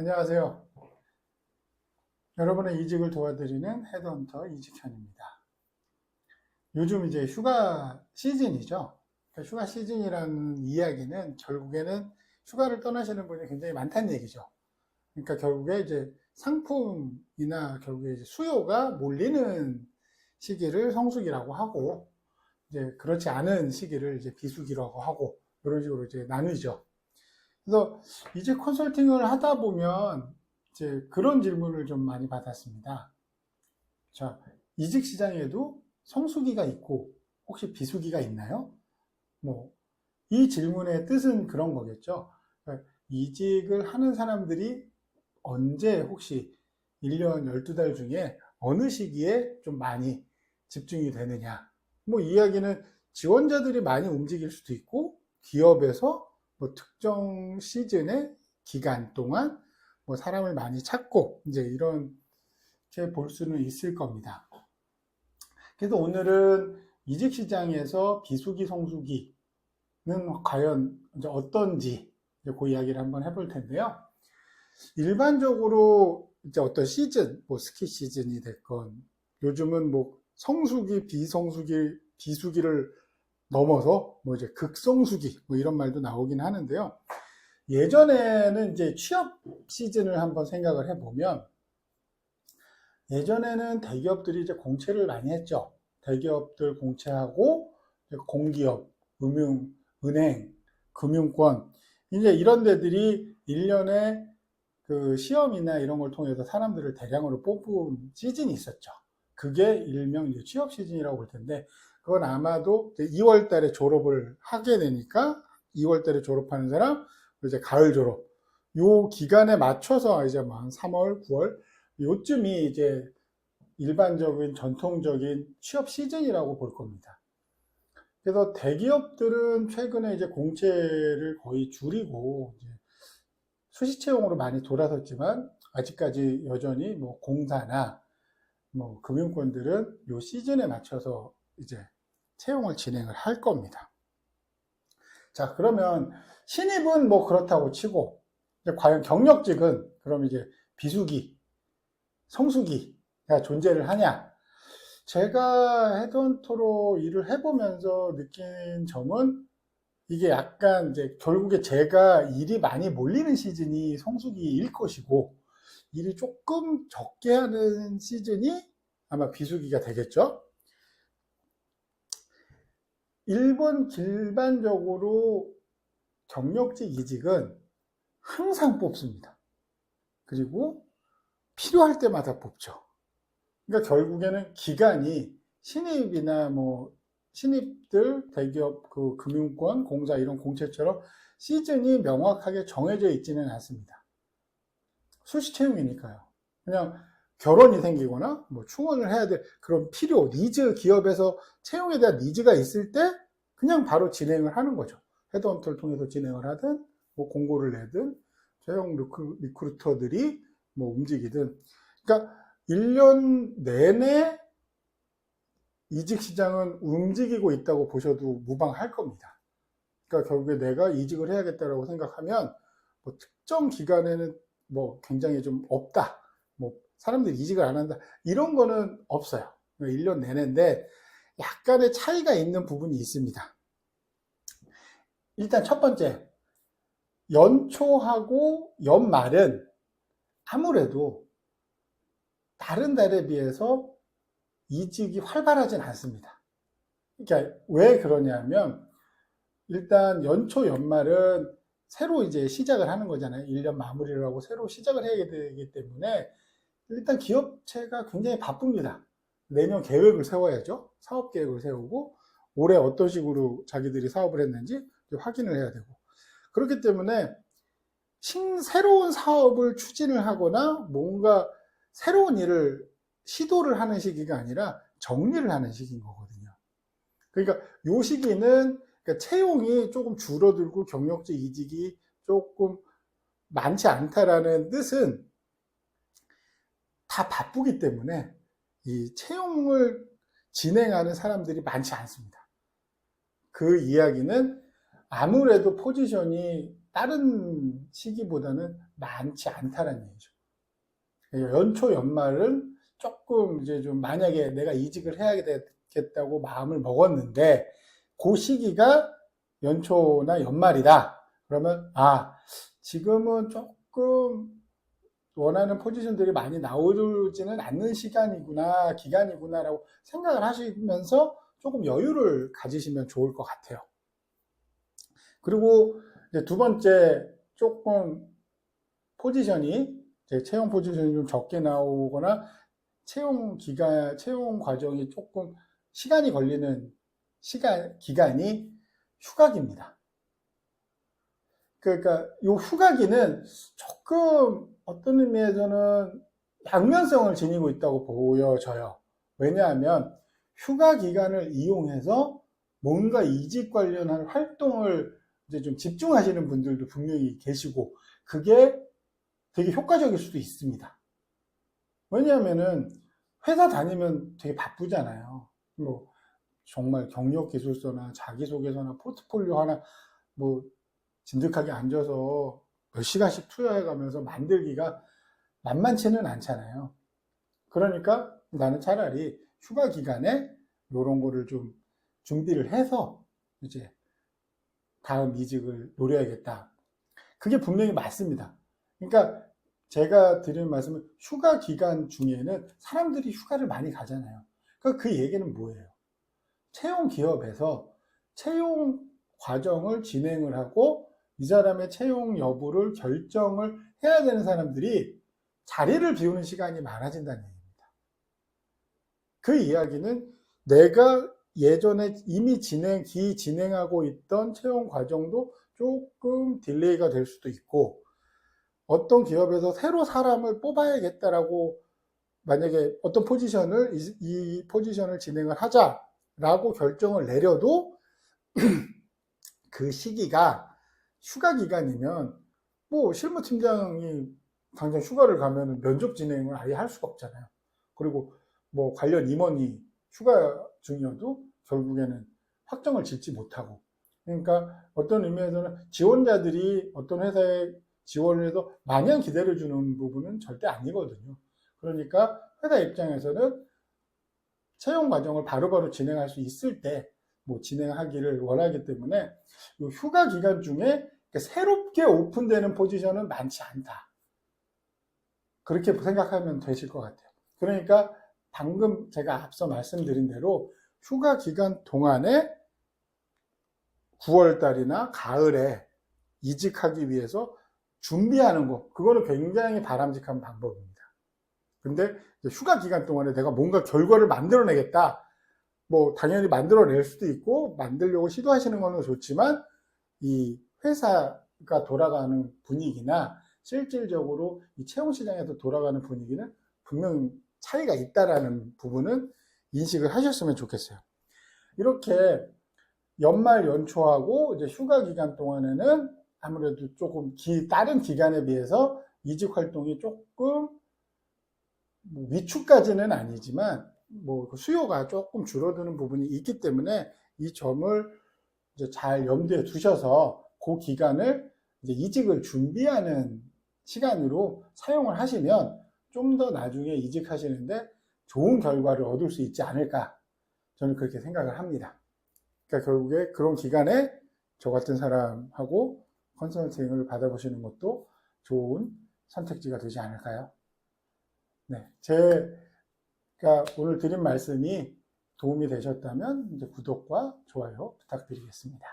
안녕하세요. 여러분의 이직을 도와드리는 헤드헌터 이직현입니다. 요즘 이제 휴가 시즌이죠. 그러니까 휴가 시즌이라는 이야기는 결국에는 휴가를 떠나시는 분이 굉장히 많다는 얘기죠. 그러니까 결국에 이제 상품이나 결국에 이제 수요가 몰리는 시기를 성수기라고 하고, 이제 그렇지 않은 시기를 이제 비수기라고 하고, 이런 식으로 이제 나누죠. 그래서 이제 컨설팅을 하다 보면 이제 그런 질문을 좀 많이 받았습니다. 자, 이직 시장에도 성수기가 있고 혹시 비수기가 있나요? 뭐, 이 질문의 뜻은 그런 거겠죠. 그러니까 이직을 하는 사람들이 언제 혹시 1년 12달 중에 어느 시기에 좀 많이 집중이 되느냐. 뭐, 이야기는 지원자들이 많이 움직일 수도 있고, 기업에서 뭐 특정 시즌의 기간 동안 뭐 사람을 많이 찾고, 이제 이렇게 볼 수는 있을 겁니다. 그래서 오늘은 이직 시장에서 비수기, 성수기는 과연 이제 어떤지 이제 그 이야기를 한번 해볼 텐데요. 일반적으로 이제 어떤 시즌, 뭐 스키 시즌이 됐건, 요즘은 뭐 성수기, 비성수기, 비수기를 넘어서 뭐 이제 극성수기 뭐 이런 말도 나오긴 하는데요. 예전에는 이제 취업 시즌을 한번 생각을 해보면, 예전에는 대기업들이 이제 공채를 많이 했죠. 대기업들 공채하고 공기업, 은행, 금융권, 이제 이런 데들이 1년에 그 시험이나 이런 걸 통해서 사람들을 대량으로 뽑은 시즌이 있었죠. 그게 일명 이제 취업 시즌이라고 볼 텐데, 그건 아마도 2월 달에 졸업을 하게 되니까 2월 달에 졸업하는 사람, 이제 가을 졸업, 요 기간에 맞춰서 이제 뭐 한 3월, 9월 요쯤이 이제 일반적인 전통적인 취업 시즌이라고 볼 겁니다. 그래서 대기업들은 최근에 이제 공채를 거의 줄이고 이제 수시 채용으로 많이 돌아섰지만, 아직까지 여전히 뭐 공사나 뭐 금융권들은 요 시즌에 맞춰서 이제 채용을 진행을 할 겁니다. 자, 그러면 신입은 뭐 그렇다고 치고, 이제 과연 경력직은 그럼 이제 비수기, 성수기가 존재를 하냐? 제가 헤드헌터로 일을 해보면서 느낀 점은, 이게 약간 이제 결국에 제가 일이 많이 몰리는 시즌이 성수기일 것이고, 일이 조금 적게 하는 시즌이 아마 비수기가 되겠죠. 일반적으로 경력직 이직은 항상 뽑습니다. 그리고 필요할 때마다 뽑죠. 그러니까 결국에는 기간이 신입이나 뭐 신입들 대기업 그 금융권 공사 이런 공채처럼 시즌이 명확하게 정해져 있지는 않습니다. 수시 채용이니까요. 그냥 결혼이 생기거나 뭐 충원을 해야 될 그런 필요, 니즈, 기업에서 채용에 대한 니즈가 있을 때 그냥 바로 진행을 하는 거죠. 헤드헌터를 통해서 진행을 하든 뭐 공고를 내든 채용 리크루터들이 뭐 움직이든, 그러니까 1년 내내 이직 시장은 움직이고 있다고 보셔도 무방할 겁니다. 그러니까 결국에 내가 이직을 해야겠다라고 생각하면 뭐 특정 기간에는 뭐 굉장히 좀 없다, 뭐 사람들이 이직을 안 한다, 이런 거는 없어요. 1년 내내인데 약간의 차이가 있는 부분이 있습니다. 일단 첫 번째, 연초하고 연말은 아무래도 다른 달에 비해서 이직이 활발하진 않습니다. 그러니까 왜 그러냐면, 일단 연초 연말은 새로 이제 시작을 하는 거잖아요. 1년 마무리를 하고 새로 시작을 해야 되기 때문에 일단 기업체가 굉장히 바쁩니다. 내년 계획을 세워야죠. 사업 계획을 세우고 올해 어떤 식으로 자기들이 사업을 했는지 확인을 해야 되고, 그렇기 때문에 새로운 사업을 추진을 하거나 뭔가 새로운 일을 시도를 하는 시기가 아니라 정리를 하는 시기인 거거든요. 그러니까 요 시기는 그러니까 채용이 조금 줄어들고 경력직 이직이 조금 많지 않다라는 뜻은 다 바쁘기 때문에 이 채용을 진행하는 사람들이 많지 않습니다. 그 이야기는 아무래도 포지션이 다른 시기보다는 많지 않다는 얘기죠. 연초 연말은 조금 이제 좀 만약에 내가 이직을 해야 되겠다고 마음을 먹었는데 그 시기가 연초나 연말이다. 그러면 지금은 조금 원하는 포지션들이 많이 나오지는 않는 시간이구나, 기간이구나라고 생각을 하시면서 조금 여유를 가지시면 좋을 것 같아요. 그리고 이제 두 번째, 조금 포지션이, 채용 포지션이 좀 적게 나오거나 채용 과정이 조금 시간이 걸리는 기간이 휴가기입니다. 그러니까 이 휴가기는 조금 어떤 의미에서는 양면성을 지니고 있다고 보여져요. 왜냐하면 휴가 기간을 이용해서 뭔가 이직 관련한 활동을 이제 좀 집중하시는 분들도 분명히 계시고, 그게 되게 효과적일 수도 있습니다. 왜냐하면은 회사 다니면 되게 바쁘잖아요. 뭐 정말 경력 기술서나 자기소개서나 포트폴리오 하나 뭐 진득하게 앉아서 몇 시간씩 투여해 가면서 만들기가 만만치는 않잖아요. 그러니까 나는 차라리 휴가 기간에 이런 거를 좀 준비를 해서 이제 다음 이직을 노려야겠다. 그게 분명히 맞습니다. 그러니까 제가 드리는 말씀은 휴가 기간 중에는 사람들이 휴가를 많이 가잖아요. 그러니까 그 얘기는 뭐예요? 채용 기업에서 채용 과정을 진행을 하고 이 사람의 채용 여부를 결정을 해야 되는 사람들이 자리를 비우는 시간이 많아진다는 얘기입니다. 그 이야기는 내가 예전에 이미 진행하고 있던 채용 과정도 조금 딜레이가 될 수도 있고, 어떤 기업에서 새로 사람을 뽑아야겠다라고 만약에 어떤 포지션을 이 포지션을 진행을 하자라고 결정을 내려도 그 시기가 휴가 기간이면 뭐 실무팀장이 당장 휴가를 가면 면접 진행을 아예 할 수가 없잖아요. 그리고 뭐 관련 임원이 휴가 중이어도 결국에는 확정을 짓지 못하고, 그러니까 어떤 의미에서는 지원자들이 어떤 회사에 지원을 해서 마냥 기다려주는 부분은 절대 아니거든요. 그러니까 회사 입장에서는 채용 과정을 바로바로 진행할 수 있을 때 뭐 진행하기를 원하기 때문에 휴가 기간 중에 새롭게 오픈되는 포지션은 많지 않다. 그렇게 생각하면 되실 것 같아요. 그러니까 방금 제가 앞서 말씀드린 대로 휴가 기간 동안에 9월 달이나 가을에 이직하기 위해서 준비하는 거, 그거는 굉장히 바람직한 방법입니다. 근데 휴가 기간 동안에 내가 뭔가 결과를 만들어내겠다, 뭐 당연히 만들어낼 수도 있고 만들려고 시도하시는 거는 좋지만 이 회사가 돌아가는 분위기나 실질적으로 이 채용 시장에서 돌아가는 분위기는 분명히 차이가 있다라는 부분은 인식을 하셨으면 좋겠어요. 이렇게 연말 연초하고 이제 휴가 기간 동안에는 아무래도 조금 다른 기간에 비해서 이직 활동이 조금 뭐 위축까지는 아니지만 뭐 수요가 조금 줄어드는 부분이 있기 때문에 이 점을 이제 잘 염두에 두셔서 그 기간을 이제 이직을 준비하는 시간으로 사용을 하시면 좀 더 나중에 이직하시는데 좋은 결과를 얻을 수 있지 않을까, 저는 그렇게 생각을 합니다. 그러니까 결국에 그런 기간에 저 같은 사람하고 컨설팅을 받아보시는 것도 좋은 선택지가 되지 않을까요? 네, 제가 오늘 드린 말씀이 도움이 되셨다면 이제 구독과 좋아요 부탁드리겠습니다.